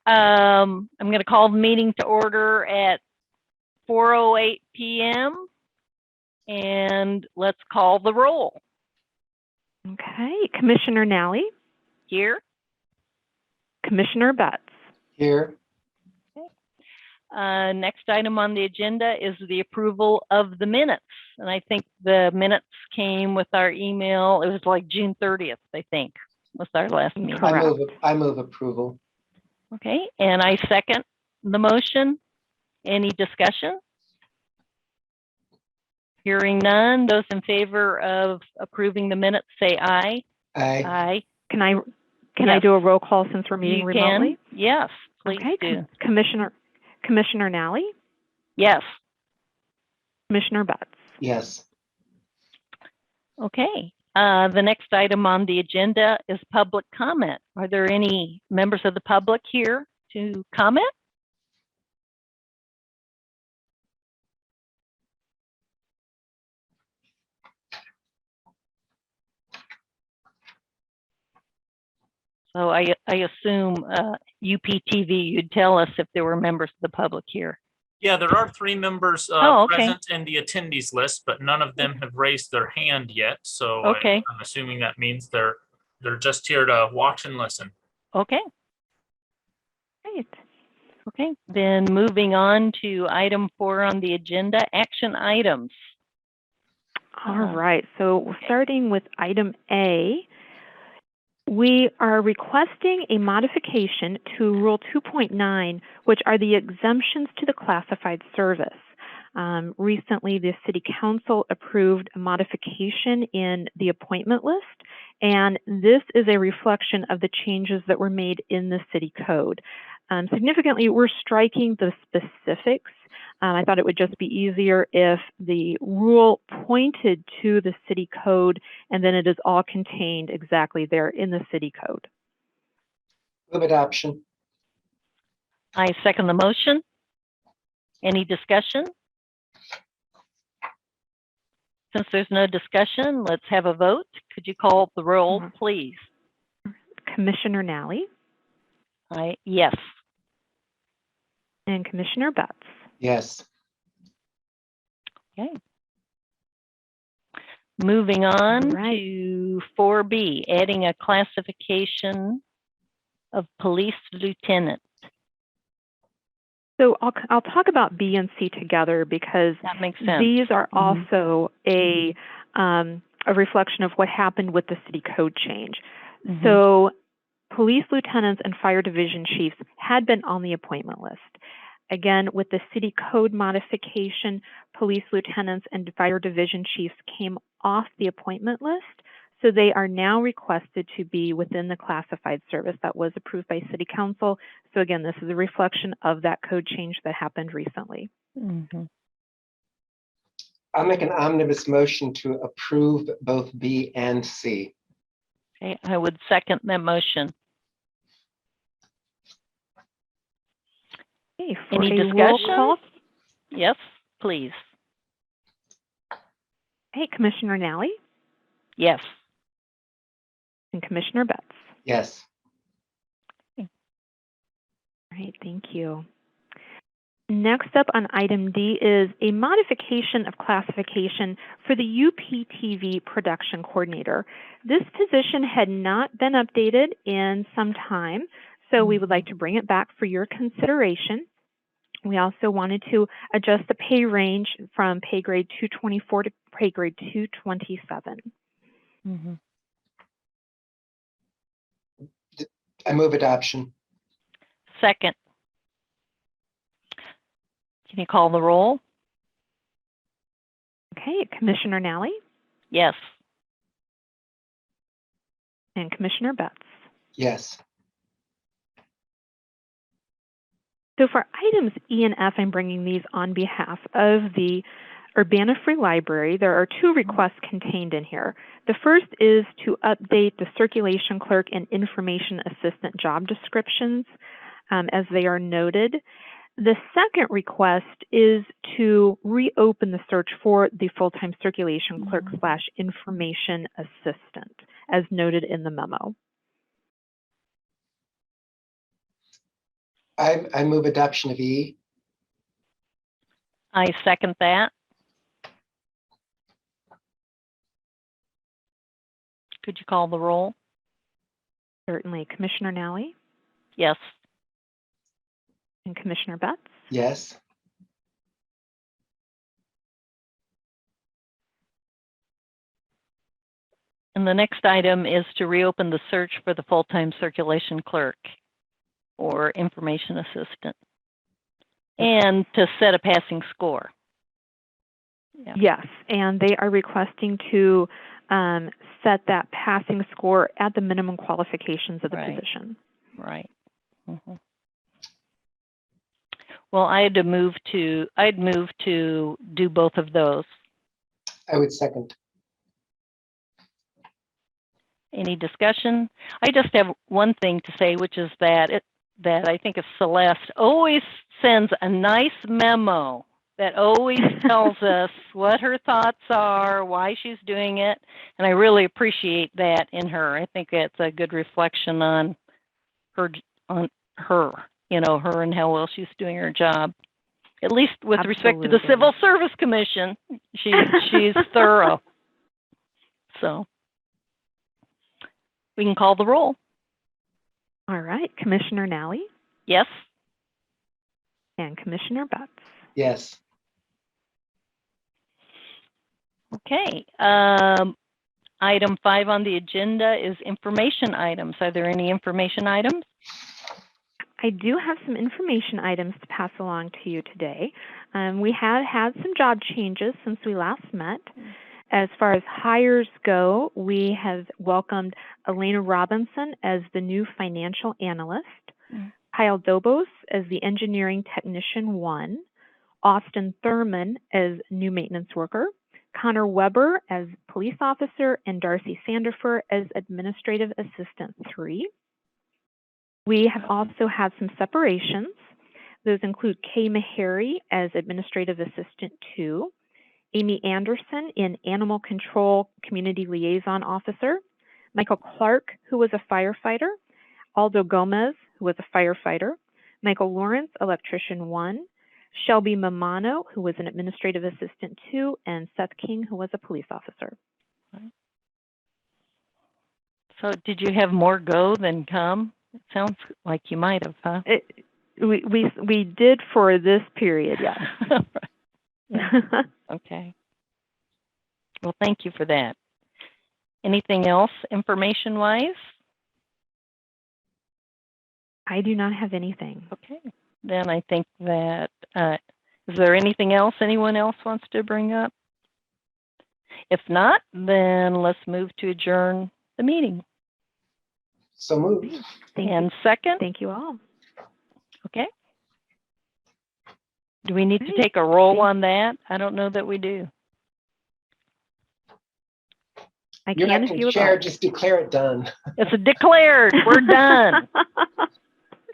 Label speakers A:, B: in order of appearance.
A: I'm going to call the meeting to order at 4:08 p.m. and let's call the roll.
B: Okay, Commissioner Nally.
A: Here.
B: Commissioner Betts.
C: Here.
A: Next item on the agenda is the approval of the minutes. And I think the minutes came with our email. It was like June 30th, I think, was our last meeting.
C: I move approval.
A: Okay, and I second the motion. Any discussion? Hearing none, those in favor of approving the minutes say aye.
C: Aye.
A: Aye.
B: Can I do a roll call since we're meeting remotely?
A: Can. Yes, please
B: okay.
A: do.
B: Commissioner Nally?
A: Yes.
B: Commissioner Betts?
C: Yes.
A: Okay. The next item on the agenda is public comment. Are there any members of the public here to comment? So I assume UPTV, you'd tell us if there were members of the public here.
D: Yeah, there are 3 members present in the attendees list, but none of them have raised their hand yet. So I'm assuming that means they're just here to watch and listen.
A: Okay.
B: Great.
A: Okay, then moving on to item 4 on the agenda, action items.
B: All right, so starting with item A, we are requesting a modification to Rule 2.9, which are the exemptions to the classified service. Recently, the City Council approved a modification in the appointment list, and this is a reflection of the changes that were made in the City Code. Significantly, we're striking the specifics. I thought it would just be easier if the rule pointed to the City Code and then it is all contained exactly there in the City Code.
C: Move adoption.
A: I second the motion. Any discussion? Since there's no discussion, let's have a vote. Could you call the roll, please?
B: Commissioner Nally?
A: Yes.
B: And Commissioner Betts?
C: Yes.
A: Okay. Moving on to 4B, adding a classification of police lieutenant.
B: So I'll talk about B and C together because
A: that makes sense.
B: These are also a reflection of what happened with the City Code change. So police lieutenants and fire division chiefs had been on the appointment list. Again, with the City Code modification, police lieutenants and fire division chiefs came off the appointment list, so they are now requested to be within the classified service that was approved by City Council. So again, this is a reflection of that code change that happened recently.
C: I'll make an omnibus motion to approve both B and C.
A: Okay, I would second that motion.
B: Okay,
A: any discussion? Yes, please.
B: Hey, Commissioner Nally?
A: Yes.
B: And Commissioner Betts?
C: Yes.
B: Okay. All right, thank you. Next up on item D is a modification of classification for the UPTV production coordinator. This position had not been updated in some time, so we would like to bring it back for your consideration. We also wanted to adjust the pay range from pay grade 224 to pay grade 227.
C: I move adoption.
A: Second. Can you call the roll?
B: Okay, Commissioner Nally?
A: Yes.
B: And Commissioner Betts?
C: Yes.
B: So for items E and F, I'm bringing these on behalf of the Urbana Free Library. There are 2 requests contained in here. The first is to update the circulation clerk and information assistant job descriptions as they are noted. The second request is to reopen the search for the full-time circulation clerk / information assistant as noted in the memo.
C: I move adoption of E.
A: I second that. Could you call the roll?
B: Certainly. Commissioner Nally
A: Yes.
B: and Commissioner Betts.
C: Yes.
A: And the next item is to reopen the search for the full-time circulation clerk or information assistant and to set a passing score. Yeah.
B: Yes, and they are requesting to set that passing score at the minimum qualifications of the
A: Right.
B: position.
A: Right. Mhm. Well, I'd move to do both of those.
C: I would second.
A: Any discussion? I just have one thing to say, which is that I think if Celeste always sends a nice memo that always tells us what her thoughts are, why she's doing it, and I really appreciate that in her. I think it's a good reflection on her, her and how well she's doing her job. At least with respect to the
B: Absolutely.
A: Civil Service Commission, she's thorough. So we can call the roll.
B: All right, Commissioner Nally
A: Yes.
B: and Commissioner Betts.
C: Yes.
A: Okay. Item 5 on the agenda is information items. Are there any information items?
B: I do have some information items to pass along to you today. We have had some job changes since we last met. As far as hires go, we have welcomed Elena Robinson as the new financial analyst, Kyle Dobos as the engineering technician 1, Austin Thurman as new maintenance worker, Connor Weber as police officer, and Darcy Sandifer as administrative assistant 3. We have also had some separations. Those include Kay Meharry as administrative assistant 2, Amy Anderson in animal control community liaison officer, Michael Clark, who was a firefighter, Aldo Gomez, who was a firefighter, Michael Lawrence, electrician 1, Shelby Mamano, who was an administrative assistant 2, and Seth King, who was a police officer.
A: So did you have more go than come? It sounds like you might have, huh?
B: We did for this period, yes.
A: Yeah. Okay. Well, thank you for that. Anything else information-wise?
B: I do not have anything.
A: Okay. Then I think that, is there anything else anyone else wants to bring up? If not, then let's move to adjourn the meeting.
C: So moved.
A: And second?
B: Thank you all.
A: Okay. Do we need to
B: Great.
A: take a roll on that? I don't know that we do.
B: I
C: You're
B: can if
C: acting
B: you would
C: chair,
B: like.
C: just declare it done.
A: It's declared. We're done.